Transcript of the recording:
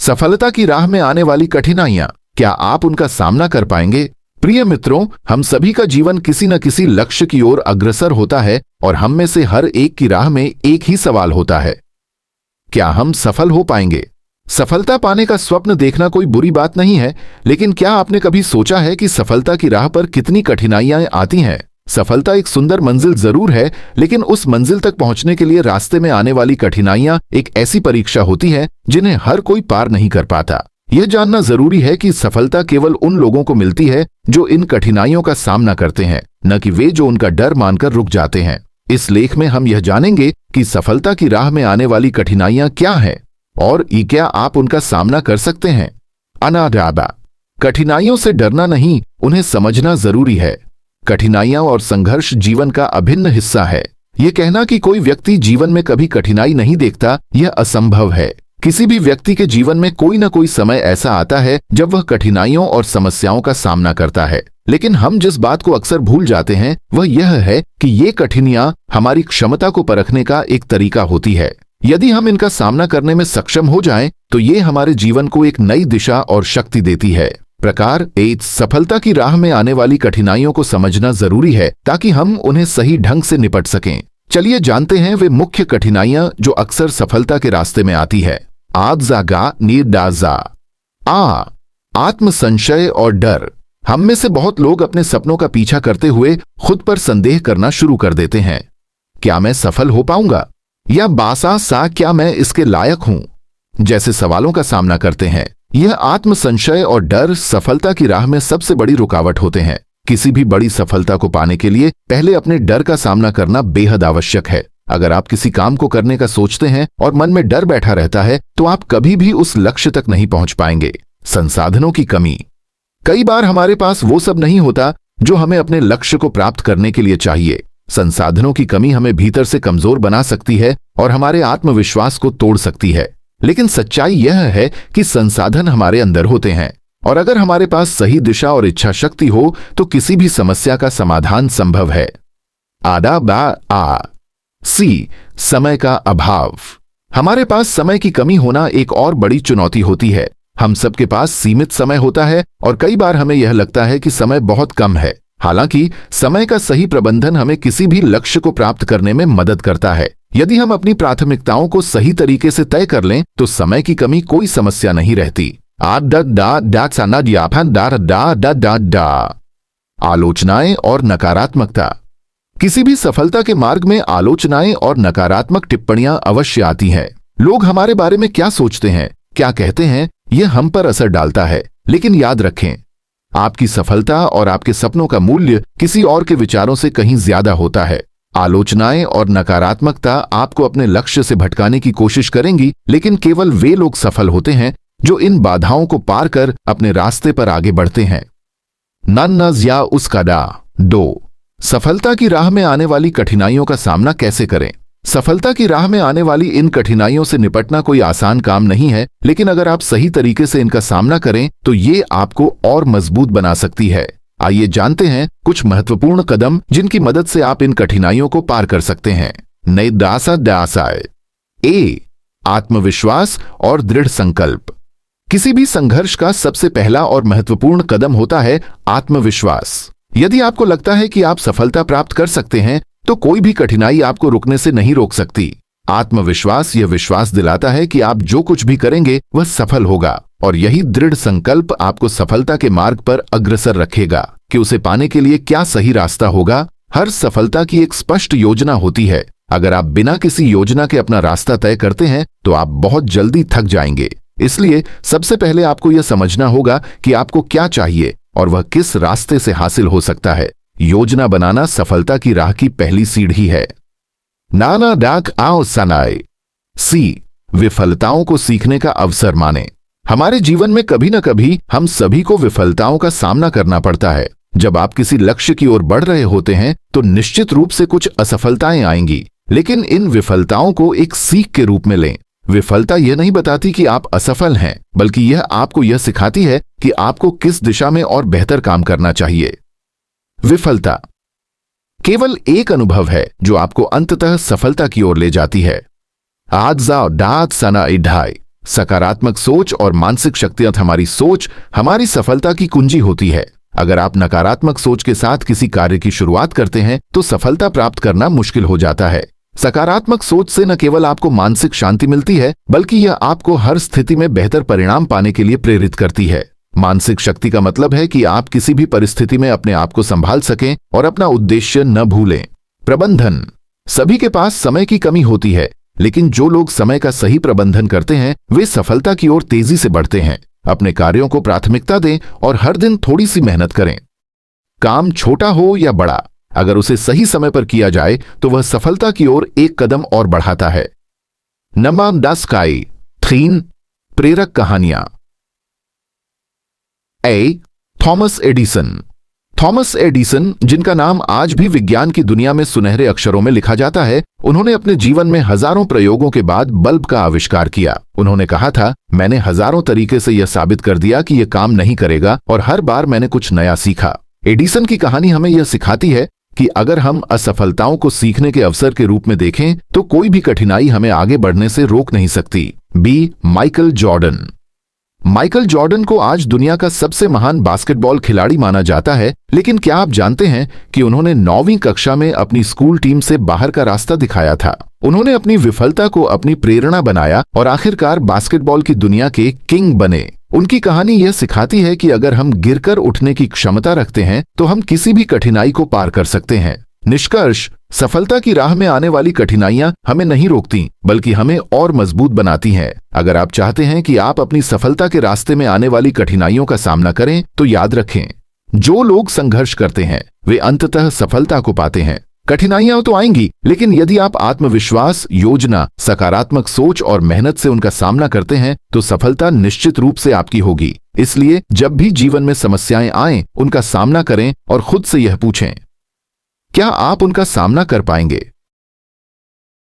सफलता की राह में आने वाली कठिनाइयां, क्या आप उनका सामना कर पाएंगे? प्रिय मित्रों, हम सभी का जीवन किसी न किसी लक्ष्य की ओर अग्रसर होता है और हम में से हर एक की राह में एक ही सवाल होता है, क्या हम सफल हो पाएंगे? सफलता पाने का स्वप्न देखना कोई बुरी बात नहीं है, लेकिन क्या आपने कभी सोचा है कि सफलता की राह पर कितनी कठिनाइयां आती हैं? सफलता एक सुंदर मंजिल जरूर है, लेकिन उस मंजिल तक पहुंचने के लिए रास्ते में आने वाली कठिनाइयां एक ऐसी परीक्षा होती है जिन्हें हर कोई पार नहीं कर पाता। यह जानना जरूरी है कि सफलता केवल उन लोगों को मिलती है जो इन कठिनाइयों का सामना करते हैं, न कि वे जो उनका डर मानकर रुक जाते हैं। इस लेख में हम यह जानेंगे कि सफलता की राह में आने वाली कठिनाइयां क्या हैं और क्या आप उनका सामना कर सकते हैं। अनाडाबा, कठिनाइयों से डरना नहीं, उन्हें समझना जरूरी है। कठिनाइयां और संघर्ष जीवन का अभिन्न हिस्सा है। यह कहना कि कोई व्यक्ति जीवन में कभी कठिनाई नहीं देखता, यह असंभव है। किसी भी व्यक्ति के जीवन में कोई न कोई समय ऐसा आता है जब वह कठिनाइयों और समस्याओं का सामना करता है, लेकिन हम जिस बात को अक्सर भूल जाते हैं वह यह है कि ये कठिनाइयां हमारी क्षमता को परखने का एक तरीका होती है। यदि हम इनका सामना करने में सक्षम हो जाएं, तो ये हमारे जीवन को एक नई दिशा और शक्ति देती है। प्रकार 8, सफलता की राह में आने वाली कठिनाइयों को समझना जरूरी है ताकि हम उन्हें सही ढंग से निपट सकें। चलिए जानते हैं वे मुख्य कठिनाइयां जो अक्सर सफलता के रास्ते में आती है। आगजागा निर्डाजा। आत्म संशय और डर। हम में से बहुत लोग अपने सपनों का पीछा करते हुए खुद पर संदेह करना शुरू कर देते हैं। क्या मैं सफल हो पाऊंगा? या बासा सा, क्या मैं इसके लायक हूं? जैसे सवालों का सामना करते हैं। यह आत्म संशय और डर सफलता की राह में सबसे बड़ी रुकावट होते हैं। किसी भी बड़ी सफलता को पाने के लिए पहले अपने डर का सामना करना बेहद आवश्यक है। अगर आप किसी काम को करने का सोचते हैं और मन में डर बैठा रहता है तो आप कभी भी उस लक्ष्य तक नहीं पहुंच पाएंगे। संसाधनों की कमी। कई बार हमारे पास वो सब नहीं होता जो हमें अपने लक्ष्य को प्राप्त करने के लिए चाहिए। संसाधनों की कमी हमें भीतर से कमजोर बना सकती है और हमारे आत्मविश्वास को तोड़ सकती है। लेकिन सच्चाई यह है कि संसाधन हमारे अंदर होते हैं और अगर हमारे पास सही दिशा और इच्छा शक्ति हो तो किसी भी समस्या का समाधान संभव है। सी, समय का अभाव। हमारे पास समय की कमी होना एक और बड़ी चुनौती होती है। हम सबके पास सीमित समय होता है और कई बार हमें यह लगता है कि समय बहुत कम है। हालांकि समय का सही प्रबंधन हमें किसी भी लक्ष्य को प्राप्त करने में मदद करता है। यदि हम अपनी प्राथमिकताओं को सही तरीके से तय कर लें तो समय की कमी कोई समस्या नहीं रहती। आलोचनाएं और नकारात्मकता। किसी भी सफलता के मार्ग में आलोचनाएं और नकारात्मक टिप्पणियां अवश्य आती हैं। लोग हमारे बारे में क्या सोचते हैं, क्या कहते हैं, यह हम पर असर डालता है। लेकिन याद रखें, आपकी सफलता और आपके सपनों का मूल्य किसी और के विचारों से कहीं ज्यादा होता है। आलोचनाएं और नकारात्मकता आपको अपने लक्ष्य से भटकाने की कोशिश करेंगी, लेकिन केवल वे लोग सफल होते हैं जो इन बाधाओं को पार कर अपने रास्ते पर आगे बढ़ते हैं। नन्नज़ उसकाडा 2, सफलता की राह में आने वाली कठिनाइयों का सामना कैसे करें? सफलता की राह में आने वाली इन कठिनाइयों से निपटना कोई आसान काम नहीं है, लेकिन अगर आप सही तरीके से इनका सामना करें तो ये आपको और मजबूत बना सकती है। आइए जानते हैं कुछ महत्वपूर्ण कदम जिनकी मदद से आप इन कठिनाइयों को पार कर सकते हैं। नई दासाय। आत्मविश्वास और दृढ़ संकल्प। किसी भी संघर्ष का सबसे पहला और महत्वपूर्ण कदम होता है आत्मविश्वास। यदि आपको लगता है कि आप सफलता प्राप्त कर सकते हैं तो कोई भी कठिनाई आपको रुकने से नहीं रोक सकती। आत्मविश्वास यह विश्वास दिलाता है कि आप जो कुछ भी करेंगे वह सफल होगा और यही दृढ़ संकल्प आपको सफलता के मार्ग पर अग्रसर रखेगा। कि उसे पाने के लिए क्या सही रास्ता होगा। हर सफलता की एक स्पष्ट योजना होती है। अगर आप बिना किसी योजना के अपना रास्ता तय करते हैं तो आप बहुत जल्दी थक जाएंगे। इसलिए सबसे पहले आपको यह समझना होगा कि आपको क्या चाहिए और वह किस रास्ते से हासिल हो सकता है। योजना बनाना सफलता की राह की पहली सीढ़ी है। नाना डाक आओ सनाए। सी, विफलताओं को सीखने का अवसर माने। हमारे जीवन में कभी न कभी हम सभी को विफलताओं का सामना करना पड़ता है। जब आप किसी लक्ष्य की ओर बढ़ रहे होते हैं तो निश्चित रूप से कुछ असफलताएं आएंगी, लेकिन इन विफलताओं को एक सीख के रूप में लें। विफलता यह नहीं बताती कि आप असफल हैं, बल्कि यह आपको यह सिखाती है कि आपको किस दिशा में और बेहतर काम करना चाहिए। विफलता केवल एक अनुभव है जो आपको अंततः सफलता की ओर ले जाती है। सकारात्मक सोच और मानसिक शक्तियां, हमारी सोच हमारी सफलता की कुंजी होती है। अगर आप नकारात्मक सोच के साथ किसी कार्य की शुरुआत करते हैं तो सफलता प्राप्त करना मुश्किल हो जाता है। सकारात्मक सोच से न केवल आपको मानसिक शांति मिलती है, बल्कि यह आपको हर स्थिति में बेहतर परिणाम पाने के लिए प्रेरित करती है। मानसिक शक्ति का मतलब है कि आप किसी भी परिस्थिति में अपने आप को संभाल सकें और अपना उद्देश्य न भूलें। प्रबंधन। सभी के पास समय की कमी होती है, लेकिन जो लोग समय का सही प्रबंधन करते हैं वे सफलता की ओर तेजी से बढ़ते हैं। अपने कार्यों को प्राथमिकता दें और हर दिन थोड़ी सी मेहनत करें। काम छोटा हो या बड़ा, अगर उसे सही समय पर किया जाए तो वह सफलता की ओर एक कदम और बढ़ाता है। नंबर 10 काई 3 प्रेरक कहानियां। ए थॉमस एडिसन। थॉमस एडिसन, जिनका नाम आज भी विज्ञान की दुनिया में सुनहरे अक्षरों में लिखा जाता है, उन्होंने अपने जीवन में हजारों प्रयोगों के बाद बल्ब का आविष्कार किया। उन्होंने कहा था, मैंने हजारों तरीके से यह साबित कर दिया कि यह काम नहीं करेगा और हर बार मैंने कुछ नया सीखा। एडिसन की कहानी हमें यह सिखाती है कि अगर हम असफलताओं को सीखने के अवसर के रूप में देखें तो कोई भी कठिनाई हमें आगे बढ़ने से रोक नहीं सकती। Be Michael Jordan. Michael Jordan को आज दुनिया का सबसे महान बास्केटबॉल खिलाड़ी माना जाता है, लेकिन क्या आप जानते हैं कि उन्होंने 9वीं कक्षा में अपनी स्कूल टीम से बाहर का रास्ता दिखाया था। उन्होंने अपनी विफलता को अपनी प्रेरणा बनाया और आखिरकार बास्केटबॉल की दुनिया के किंग बने। उनकी कहानी यह सिखाती है कि अगर हम गिरकर उठने की क्षमता रखते हैं तो हम किसी भी कठिनाई को पार कर सकते हैं। निष्कर्ष, सफलता की राह में आने वाली कठिनाइयां हमें नहीं रोकती, बल्कि हमें और मजबूत बनाती हैं। अगर आप चाहते हैं कि आप अपनी सफलता के रास्ते में आने वाली कठिनाइयों का सामना करें तो याद रखें, जो लोग संघर्ष करते हैं वे अंततः सफलता को पाते हैं। कठिनाइयां तो आएंगी, लेकिन यदि आप आत्मविश्वास, योजना, सकारात्मक सोच और मेहनत से उनका सामना करते हैं तो सफलता निश्चित रूप से आपकी होगी। इसलिए जब भी जीवन में समस्याएं आएं, उनका सामना करें और खुद से यह पूछें, क्या आप उनका सामना कर पाएंगे।